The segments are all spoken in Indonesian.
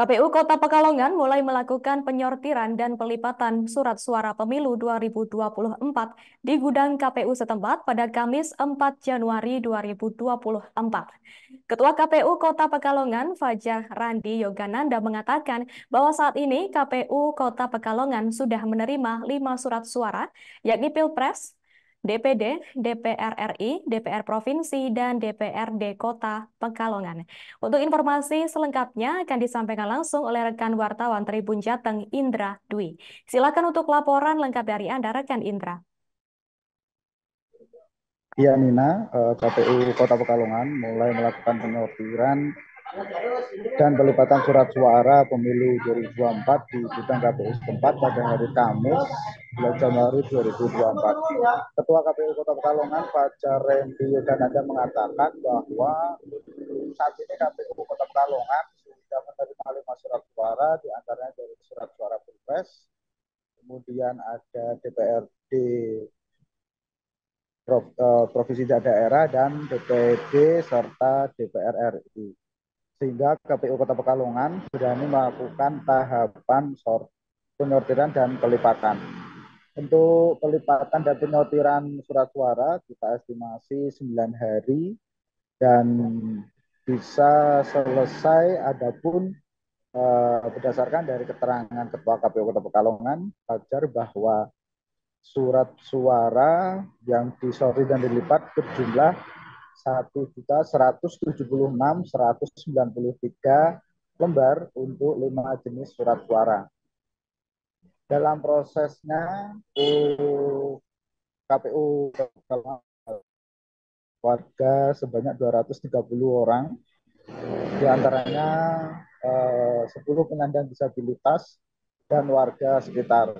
KPU Kota Pekalongan mulai melakukan penyortiran dan pelipatan surat suara pemilu 2024 di gudang KPU setempat pada Kamis 4 Januari 2024. Ketua KPU Kota Pekalongan, Fajar Randi Yogananda mengatakan bahwa saat ini KPU Kota Pekalongan sudah menerima 5 surat suara, yakni Pilpres, DPD, DPR RI, DPR Provinsi, dan DPRD Kota Pekalongan. Untuk informasi selengkapnya akan disampaikan langsung oleh rekan wartawan Tribun Jateng, Indra Dwi. Silakan untuk laporan lengkap dari Anda, rekan Indra. Iya Nina, KPU Kota Pekalongan mulai melakukan penyortiran dan pelipatan surat suara pemilu 2024 di gudang KPU setempat pada hari Kamis 2 Januari 2024. Ketua KPU Kota Pekalongan, Fajar Randi Yogananda mengatakan bahwa saat ini KPU Kota Pekalongan sudah menerima 5 surat suara, diantaranya dari surat suara Pilpres, kemudian ada DPRD Provinsi dan Daerah dan DPD serta DPR RI. Sehingga KPU Kota Pekalongan berani melakukan tahapan penyortiran dan pelipatan. Untuk pelipatan dan penyortiran surat suara kita estimasi 9 hari dan bisa selesai. Adapun berdasarkan dari keterangan Ketua KPU Kota Pekalongan, Fajar, bahwa surat suara yang disortir dan dilipat berjumlah 1.176.193 lembar untuk 5 jenis surat suara. Dalam prosesnya, KPU warga sebanyak 230 orang, diantaranya 10 penyandang disabilitas dan warga sekitar.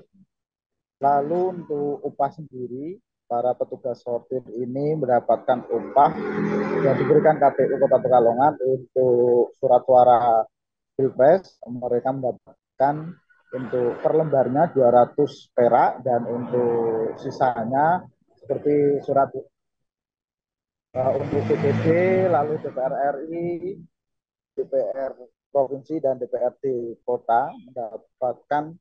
Lalu untuk upah sendiri, para petugas sortir ini mendapatkan upah yang diberikan KPU Kota Pekalongan. Untuk surat suara Pilpres, mereka mendapatkan untuk per lembarnya 200 perak, dan untuk sisanya seperti surat untuk DPD, lalu DPR RI, DPR Provinsi, dan DPRD Kota mendapatkan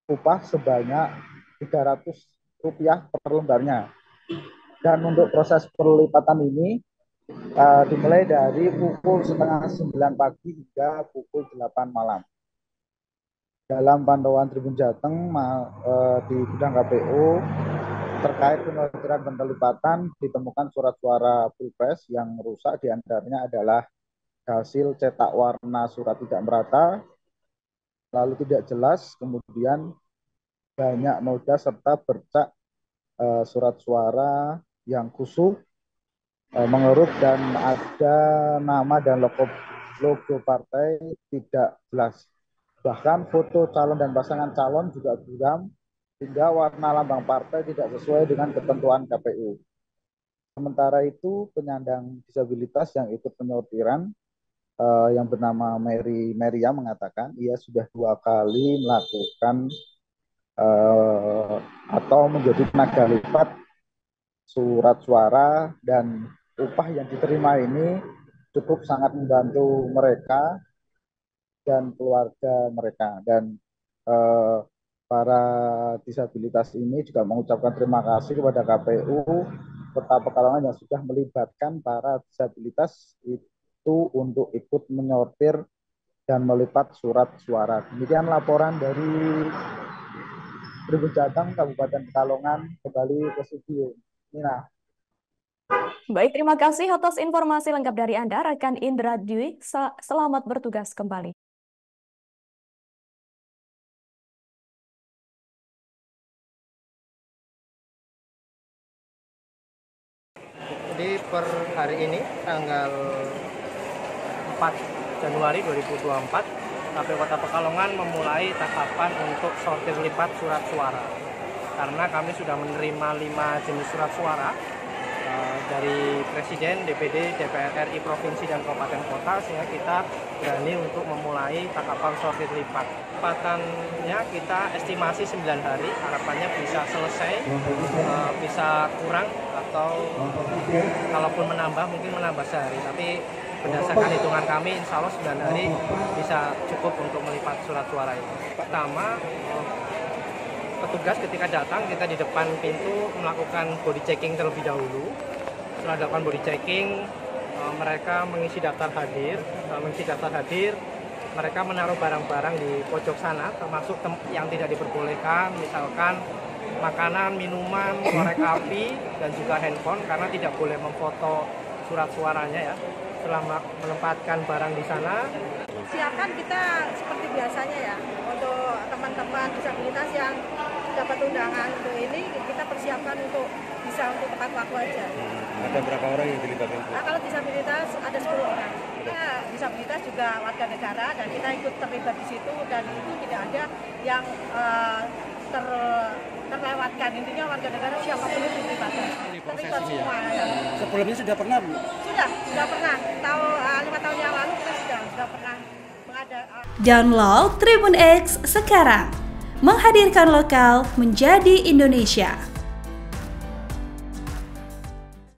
upah sebanyak Rp300 per lembarnya. Dan untuk proses pelipatan ini dimulai dari pukul setengah 9 pagi hingga pukul 8 malam. Dalam pantauan Tribun Jateng di gudang KPU terkait penyortiran dan pelipatan, ditemukan surat suara Pilpres yang rusak, diantaranya adalah hasil cetak warna surat tidak merata, lalu tidak jelas, kemudian banyak noda serta bercak surat suara yang kusut, mengerut, dan ada nama dan logo partai tidak jelas. Bahkan foto calon dan pasangan calon juga buram, hingga warna lambang partai tidak sesuai dengan ketentuan KPU. Sementara itu, penyandang disabilitas yang ikut penyortiran yang bernama Meria mengatakan ia sudah 2 kali melakukan atau menjadi tenaga lipat surat suara, dan upah yang diterima ini cukup sangat membantu mereka dan keluarga mereka. Dan para disabilitas ini juga mengucapkan terima kasih kepada KPU Kota Pekalongan yang sudah melibatkan para disabilitas itu untuk ikut menyortir dan melipat surat suara. Demikian laporan dari Tribun Jateng, Kabupaten Pekalongan. Kembali ke studio, Nina. Baik, terima kasih atas informasi lengkap dari Anda, rekan Indra Dwi. Selamat bertugas kembali. Jadi per hari ini tanggal 4 Januari 2024, KPU Kota Pekalongan memulai tahapan untuk sortir lipat surat suara. Karena kami sudah menerima 5 jenis surat suara dari Presiden, DPD, DPR RI Provinsi dan Kabupaten Kota, sehingga kita berani untuk memulai tahapan sortir lipat. Lipatannya kita estimasi 9 hari, harapannya bisa selesai, bisa kurang, atau kalaupun menambah mungkin menambah sehari, tapi berdasarkan hitungan kami, insya Allah 9 hari bisa cukup untuk melipat surat suara itu. Pertama, petugas ketika datang, kita di depan pintu melakukan body checking terlebih dahulu. Setelah dilakukan body checking, mereka mengisi daftar hadir. Mereka menaruh barang-barang di pojok sana, termasuk yang tidak diperbolehkan, misalkan makanan, minuman, korek api, dan juga handphone, karena tidak boleh memfoto surat suaranya ya. Setelah menempatkan barang di sana, siapkan kita seperti biasanya ya, untuk teman-teman disabilitas yang dapat undangan untuk ini, kita persiapkan untuk bisa untuk tepat waktu aja. Ada berapa orang yang dilibatkan? Nah, kalau disabilitas ada 10 orang. Ya, disabilitas juga warga negara dan kita ikut terlibat di situ, dan itu tidak ada yang terlewatkan. Intinya warga negara siapapun itu dilibatkan. Terlibat semua. Ya. Sebelumnya sudah pernah, Bu? Sudah pernah. 5 tahun yang lalu kita sudah pernah mengadakan. Download Tribun X sekarang. Menghadirkan lokal menjadi Indonesia.